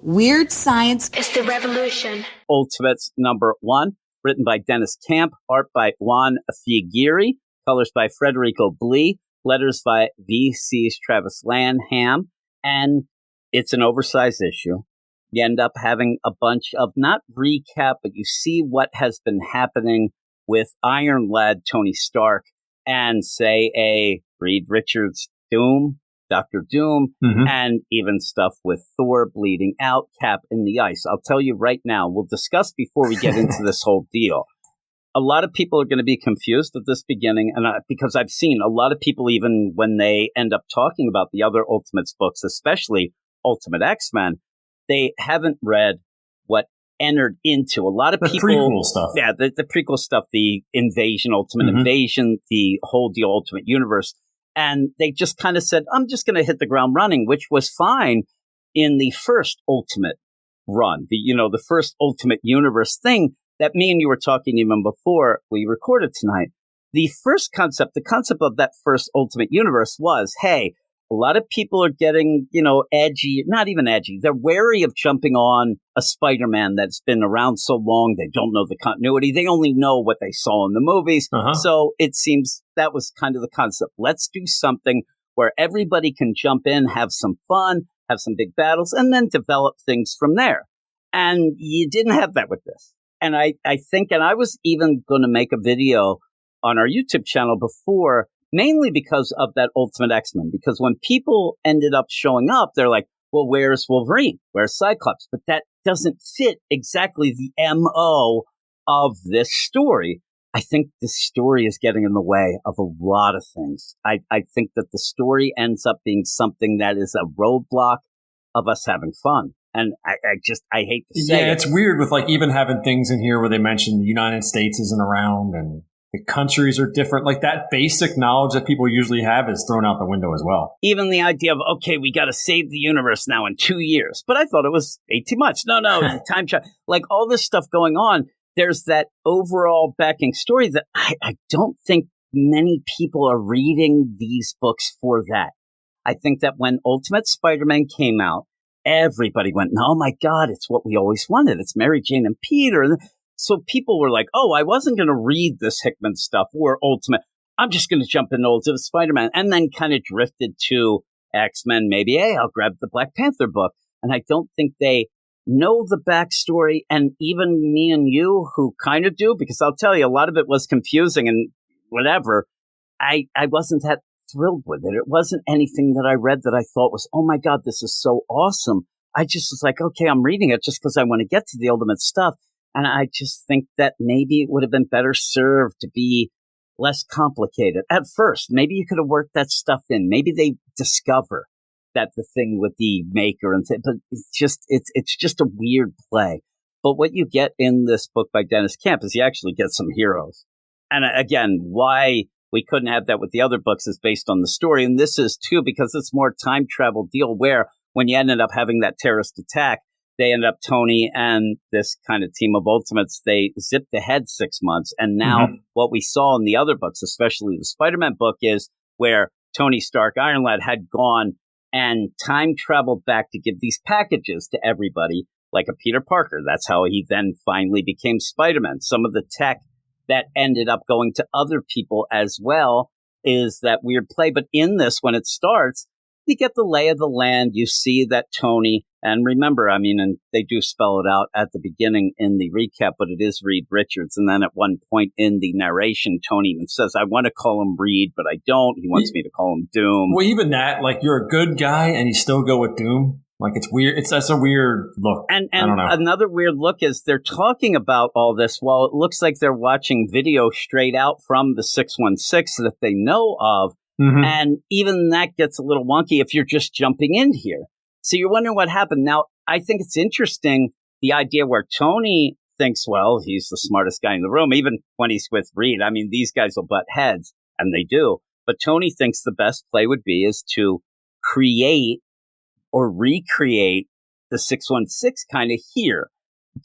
Weird Science is the revolution. Ultimates #1, written by Dennis Camp, art by Juan Figueri, colors by Federico Blee, letters by VC's Travis Lanham, and it's an oversized issue. You end up having a bunch of, not recap, but you see what has been happening with Iron Lad Tony Stark and, say, a Reed Richards Doom, Dr. Doom, and even stuff with Thor bleeding out, Cap in the ice. I'll tell you right now, we'll discuss before we get into this whole deal. A lot of people are going to be confused at this beginning, and because I've seen a lot of people, even when they end up talking about the other Ultimates books, especially Ultimate X-Men, they haven't read what entered into a lot of the people. Prequel stuff. Yeah, the prequel stuff, the Invasion, Ultimate Invasion, the whole deal, Ultimate Universe. And they just kind of said, I'm just going to hit the ground running, which was fine in the first Ultimate run, the first Ultimate Universe thing that me and you were talking even before we recorded tonight. The first concept, the concept of that first Ultimate Universe was, hey, a lot of people are getting, edgy, not even edgy. They're wary of jumping on a Spider-Man that's been around so long. They don't know the continuity. They only know what they saw in the movies. So it seems that was kind of the concept. Let's do something where everybody can jump in, have some fun, have some big battles, and then develop things from there. And you didn't have that with this. And I think, and I was even going to make a video on our YouTube channel before, mainly because of that Ultimate X-Men. Because when people ended up showing up, they're like, well, where's Wolverine? Where's Cyclops? But that doesn't fit exactly the MO of this story. I think the story is getting in the way of a lot of things. I think that the story ends up being something that is a roadblock of us having fun. And I hate to say it. Yeah, it's weird with even having things in here where they mention the United States isn't around and the countries are different. Like that basic knowledge that people usually have is thrown out the window as well. Even the idea of, okay, we got to save the universe now in 2 years. But I thought it was 18 months. No, time travel. Like all this stuff going on, there's that overall backing story that I don't think many people are reading these books for that. I think that when Ultimate Spider-Man came out, everybody went, oh my God, it's what we always wanted. It's Mary Jane and Peter. So people were like, oh, I wasn't going to read this Hickman stuff or Ultimate. I'm just going to jump into Ultimate Spider-Man, and then kind of drifted to X-Men. Maybe, hey, I'll grab the Black Panther book. And I don't think they know the backstory. And even me and you who kind of do, because I'll tell you, a lot of it was confusing and whatever. I wasn't that thrilled with it. It wasn't anything that I read that I thought was, oh my God, this is so awesome. I just was like, okay, I'm reading it just because I want to get to the Ultimate stuff. And I just think that maybe it would have been better served to be less complicated at first. Maybe you could have worked that stuff in. Maybe they discover that the thing with the maker and but it's just a weird play. But what you get in this book by Dennis Camp is you actually get some heroes. And again, why we couldn't have that with the other books is based on the story. And this is too, because it's more time travel deal where when you ended up having that terrorist attack, they end up, Tony and this kind of team of Ultimates, they zipped ahead 6 months. And now what we saw in the other books, especially the Spider-Man book, is where Tony Stark, Iron Lad, had gone and time traveled back to give these packages to everybody, like a Peter Parker. That's how he then finally became Spider-Man. Some of the tech that ended up going to other people as well is that weird play. But in this, when it starts, you get the lay of the land. You see that Tony, and remember, and they do spell it out at the beginning in the recap, but it is Reed Richards. And then at one point in the narration, Tony even says, I want to call him Reed, but I don't. He wants me to call him Doom. Well, even that, you're a good guy and you still go with Doom. It's weird. That's a weird look. And I don't know. Another weird look is they're talking about all this while it looks like they're watching video straight out from the 616 that they know of. And even that gets a little wonky if you're just jumping in here. So you're wondering what happened. Now, I think it's interesting, the idea where Tony thinks, well, he's the smartest guy in the room, even when he's with Reed. These guys will butt heads, and they do. But Tony thinks the best play would be is to create or recreate the 616 kind of here.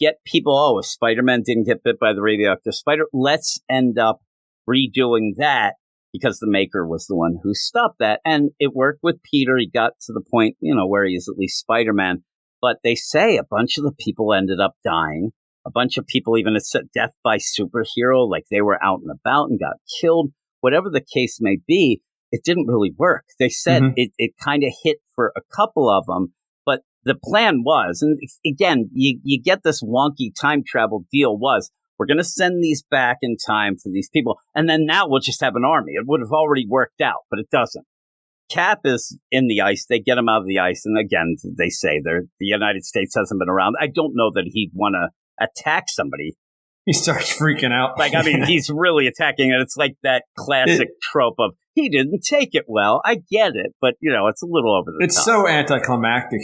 Get people, if Spider-Man didn't get bit by the radioactive spider, let's end up redoing that. Because the maker was the one who stopped that. And it worked with Peter. He got to the point, where he is at least Spider-Man. But they say a bunch of the people ended up dying. A bunch of people even said death by superhero, like they were out and about and got killed. Whatever the case may be, it didn't really work. They said it kind of hit for a couple of them, but the plan was, and again, you get this wonky time travel deal was, we're going to send these back in time for these people, and then now we'll just have an army. It would have already worked out, but it doesn't. Cap is in the ice. They get him out of the ice, and again, they say the United States hasn't been around. I don't know that he'd want to attack somebody. He starts freaking out. Like, I mean, he's really attacking it. It's like that classic trope of, he didn't take it well. I get it, but, it's a little over the top. It's so anticlimactic,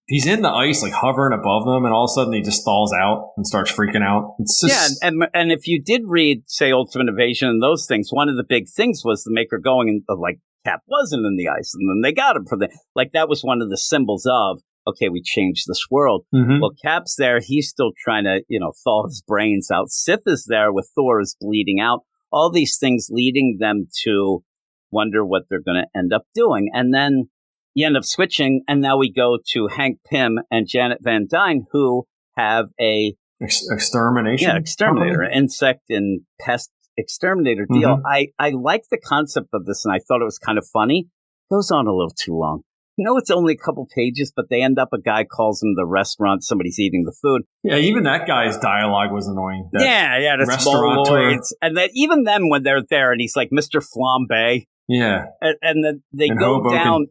he's in the ice, like, hovering above them, and all of a sudden he just stalls out and starts freaking out. It's just... Yeah, and if you did read, say, Ultimate Invasion and those things, one of the big things was the Maker going, and like, Cap wasn't in the ice, and then they got him for like, that was one of the symbols of, okay, we changed this world. Well, Cap's there. He's still trying to, thaw his brains out. Sif is there with Thor is bleeding out. All these things leading them to wonder what they're going to end up doing. And then you end up switching, and now we go to Hank Pym and Janet Van Dyne, who have a extermination. Yeah, exterminator, insect and pest exterminator deal. I like the concept of this, and I thought it was kind of funny. Goes on a little too long. It's only a couple pages, but they end up, a guy calls them the restaurant, somebody's eating the food. Yeah, even that guy's dialogue was annoying. Yeah, that's Mongoloids. And then even then when they're there and he's like, Mr. Flambe. Yeah. And then they go Hoboken. Down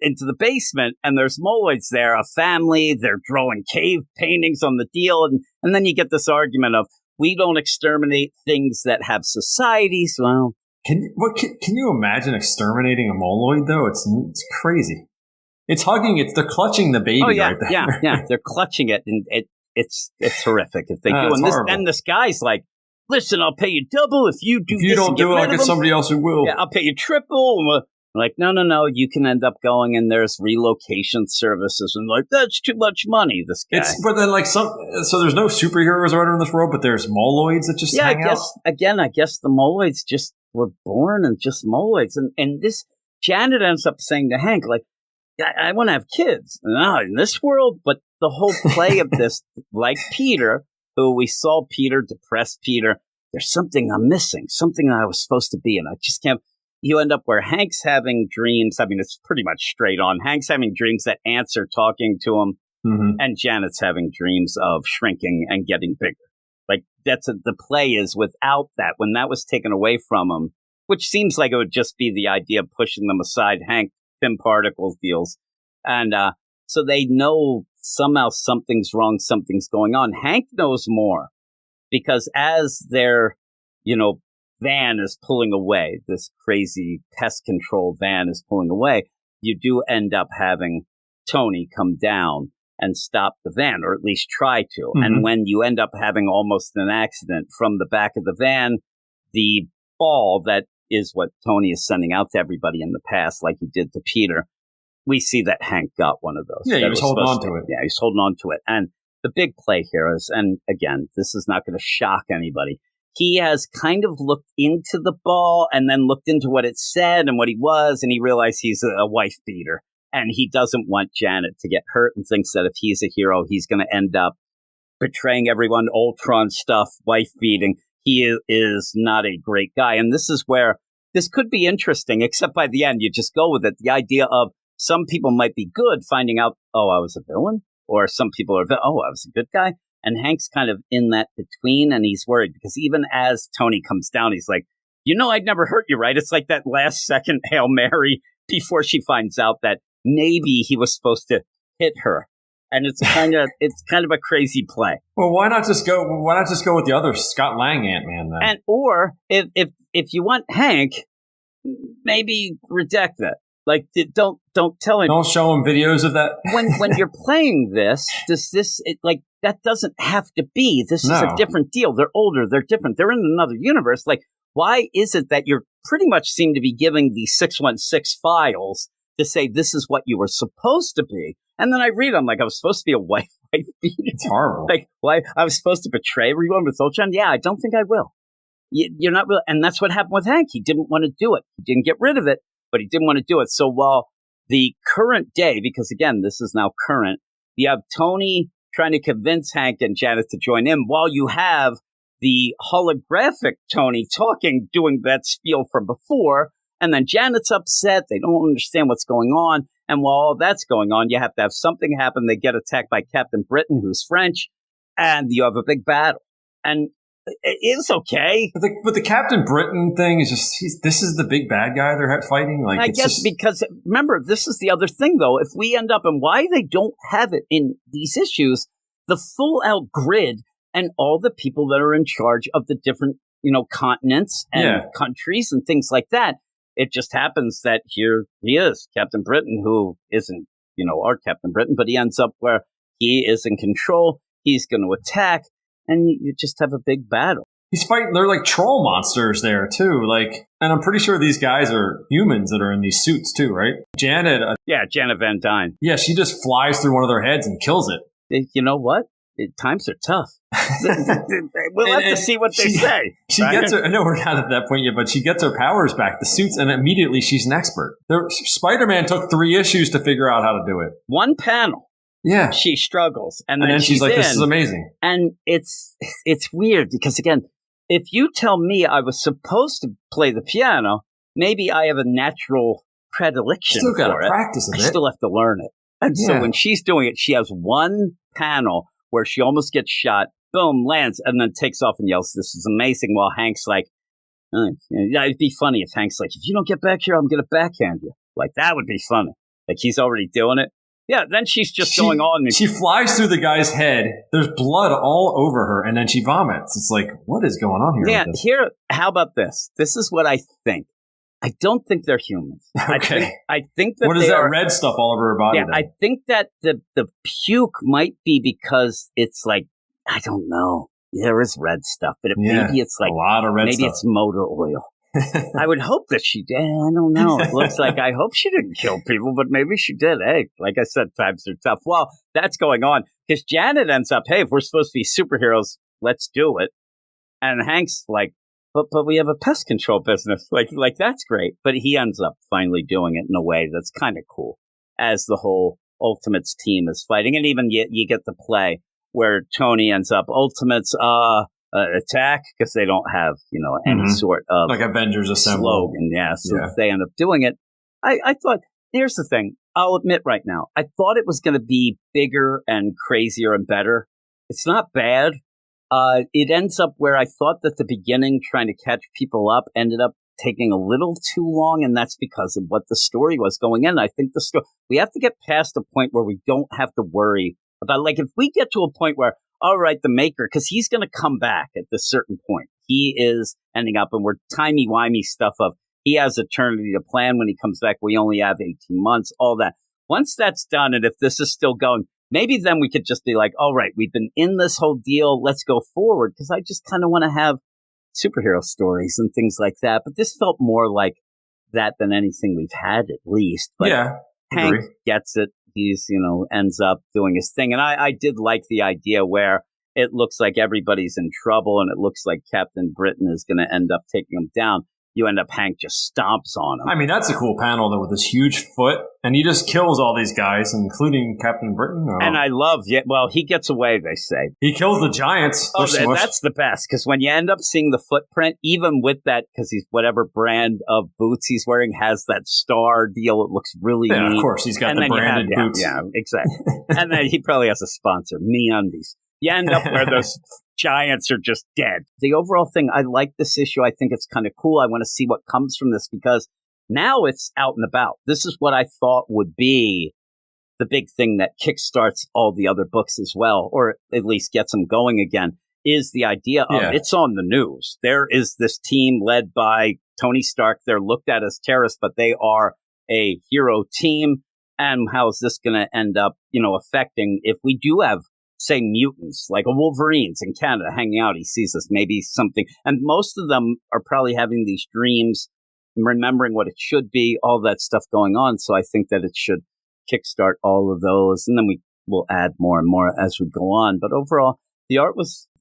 into the basement and there's Mongoloids there, a family, they're drawing cave paintings on the deal. And then you get this argument of, we don't exterminate things that have societies. Well, can you imagine exterminating a Mongoloid though? It's crazy. It's hugging it. They're clutching the baby right there. Yeah. They're clutching it, and it's horrific if they do. And this guy's like, "Listen, I'll pay you double if you do. If you don't do it, I'll get somebody else who will. Yeah, I'll pay you triple." Like, no. You can end up going, and there's relocation services, and like that's too much money. This guy. But then so there's no superheroes or whatever in this world, but there's Mongoloids that just hang out. I guess the Mongoloids just were born and just Mongoloids, and this Janet ends up saying to Hank, like, I want to have kids in this world, but the whole play of this, like Peter, who we saw depressed Peter, there's something I'm missing, something I was supposed to be, and I just can't. You end up where Hank's having dreams. I mean, it's pretty much straight on. Hank's having dreams that ants are talking to him, and Janet's having dreams of shrinking and getting bigger. Like, the play is without that. When that was taken away from him, which seems like it would just be the idea of pushing them aside, Hank Pym particles deals. And so they know somehow something's wrong, something's going on. Hank knows more because as their, van is pulling away, this crazy pest control van is pulling away, you do end up having Tony come down and stop the van, or at least try to. And when you end up having almost an accident from the back of the van, the ball that is what Tony is sending out to everybody in the past, like he did to Peter, we see that Hank got one of those. Yeah, he was holding on to it. Yeah, he's holding on to it. And the big play here is, and again, this is not going to shock anybody, he has kind of looked into the ball and then looked into what it said and what he was, and he realized he's a wife beater. And he doesn't want Janet to get hurt and thinks that if he's a hero, he's going to end up betraying everyone, Ultron stuff, wife beating. He is not a great guy. And this is where this could be interesting, except by the end, you just go with it. The idea of some people might be good finding out, oh, I was a villain, or some people are, oh, I was a good guy. And Hank's kind of in that between, and he's worried because even as Tony comes down, he's like, I'd never hurt you, right? It's like that last second Hail Mary before she finds out that maybe he was supposed to hit her. And it's kind of a crazy play. Well, why not just go with the other Scott Lang Ant-Man then? And or if you want Hank, maybe redact that. Like, don't tell him. Don't show him videos of that. when you're playing this, that doesn't have to be. This is a different deal. They're older. They're different. They're in another universe. Like, why is it that you're pretty much seem to be giving the 616 files to say this is what you were supposed to be? And then I read them like I was supposed to be a wife beater. It's horrible. Like, why I was supposed to betray everyone with Ultron? Yeah, I don't think I will. You're not really. And that's what happened with Hank. He didn't want to do it. He didn't get rid of it, but he didn't want to do it. So while the current day, because again, this is now current, You have Tony trying to convince Hank and Janet to join in, while you have the holographic Tony talking, doing that spiel from before. And then Janet's upset. They don't understand what's going on. And while all that's going on, you have to have something happen. They get attacked by Captain Britain, who's French, and you have a big battle. And it's okay. But the Captain Britain thing is just, this is the big bad guy they're fighting? Like, I guess because, remember, this is the other thing, though. If we end up, and why they don't have it in these issues, the full-out grid and all the people that are in charge of the different, continents and countries and things like that. It just happens that here he is, Captain Britain, who isn't, our Captain Britain, but he ends up where he is in control. He's going to attack, and you just have a big battle. He's fighting, they're like troll monsters there, too. And I'm pretty sure these guys are humans that are in these suits, too, right? Janet. Janet Van Dyne. Yeah, she just flies through one of their heads and kills it. You know what? Times are tough. We'll have to see what they say. She gets her. I know we're not at that point yet, but she gets her powers back, the suits, and immediately she's an expert. Spider-Man took 3 issues to figure out how to do it. One panel. Yeah, she struggles, and then she's like, "This is amazing." And it's weird because, again, if you tell me I was supposed to play the piano, maybe I have a natural predilection. Still got to practice it. I still have to learn it. And so when she's doing it, she has one panel where she almost gets shot, boom, lands, and then takes off and yells, "This is amazing," while Hank's like, it'd be funny if Hank's like, "If you don't get back here, I'm going to backhand you." Like, that would be funny. Like, he's already doing it. Yeah, then she's just going on. She flies through the guy's head. There's blood all over her, and then she vomits. It's like, what is going on here? How about this? This is what I think. I don't think they're humans. Okay. I think that what is that red stuff all over her body? Yeah, then? I think that the puke might be because it's like, I don't know. There is red stuff, but maybe it's like a lot of red stuff. Maybe it's motor oil. I would hope that she did. I don't know. It looks like I hope she didn't kill people, but maybe she did. Hey, like I said, times are tough. Well, that's going on because Janet ends up, hey, if we're supposed to be superheroes, let's do it. And Hank's like, but we have a pest control business. Like that's great. But he ends up finally doing it in a way that's kind of cool as the whole Ultimates team is fighting. And even you get the play where Tony ends up Ultimates attack because they don't have, any sort of like Avengers Assemble slogan. Yeah. So they end up doing it. I thought, here's the thing. I'll admit right now, I thought it was going to be bigger and crazier and better. It's not bad. It ends up where I thought that the beginning, trying to catch people up, ended up taking a little too long, and that's because of what the story was going in. I think we have to get past the point where we don't have to worry about, like, if we get to a point where, all right, the Maker, because he's going to come back at this certain point. He is ending up, and we're timey-wimey stuff of, he has eternity to plan when he comes back. We only have 18 months, all that. Once that's done, and if this is still going, maybe then we could just be like, all right, we've been in this whole deal. Let's go forward. Because I just kind of want to have superhero stories and things like that. But this felt more like that than anything we've had, at least. But yeah, Hank gets it. He's, ends up doing his thing. And I did like the idea where it looks like everybody's in trouble and it looks like Captain Britain is going to end up taking them down. You end up, Hank just stomps on him. I mean, that's a cool panel, though, with this huge foot. And he just kills all these guys, including Captain Britain. And I love, he gets away, they say. He kills the giants. Oh, that's the best. Because when you end up seeing the footprint, even with that, because he's whatever brand of boots he's wearing has that star deal. It looks really neat. Of course, he's got the branded boots. Yeah, exactly. And then he probably has a sponsor, MeUndies. You end up where those giants are just dead. The overall thing, I like this issue. I think it's kind of cool. I want to see what comes from this because now it's out and about. This is what I thought would be the big thing that kickstarts all the other books as well, or at least gets them going again, is the idea of it's on the news. There is this team led by Tony Stark. They're looked at as terrorists, but they are a hero team. And how is this going to end up, affecting if we do have, say, mutants, like a Wolverines in Canada hanging out. He sees this, maybe something. And most of them are probably having these dreams, remembering what it should be, all that stuff going on. So I think that it should kickstart all of those. And then we will add more and more as we go on. But overall, the art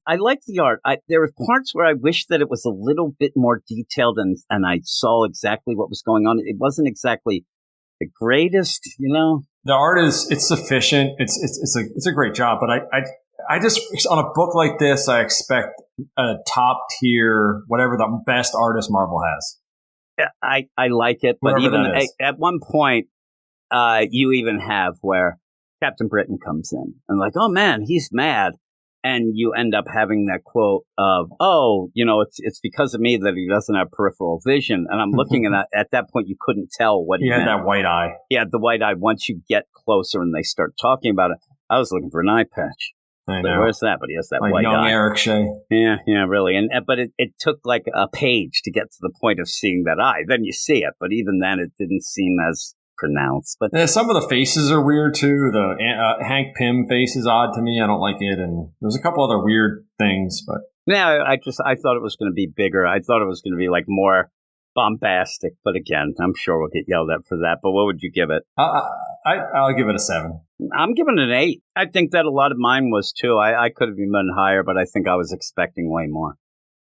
I liked the art. There were parts where I wish that it was a little bit more detailed and I saw exactly what was going on. It wasn't exactly the greatest, The art it's sufficient. It's a great job, but I just, on a book like this, I expect a top tier, whatever the best artist Marvel has. Yeah, I like it, but Whatever even at one point, you even have where Captain Britain comes in and like, oh man, he's mad. And you end up having that quote of, oh, it's because of me that he doesn't have peripheral vision. And I'm looking at that point, you couldn't tell what he had meant. that white eye. Yeah, the white eye. Once you get closer and they start talking about it, I was looking for an eye patch. I know. Where's that? But he has that like white young eye. Eric Shea. Yeah, really. But it took like a page to get to the point of seeing that eye. Then you see it, but even then, it didn't seem as pronounced. But some of the faces are weird too. The Hank Pym face is odd to me. I don't like it, and there's a couple other weird things. But yeah, I thought it was going to be bigger. I thought it was going to be like more bombastic. But again, I'm sure we'll get yelled at for that. But what would you give it? I'll give it a 7. I'm giving it an 8. I think that a lot of mine was too. I could have even been higher, but I think I was expecting way more.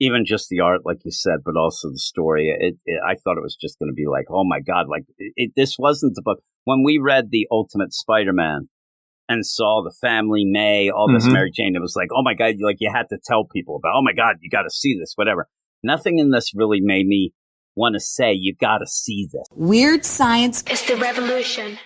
Even just the art, like you said, but also the story. I thought it was just going to be like, oh my God, like this wasn't the book. When we read The Ultimate Spider-Man and saw the family May, all this Mary Jane, it was like, oh my God, like you had to tell people about, oh my God, you got to see this, whatever. Nothing in this really made me want to say, you got to see this. Weird science is the revolution.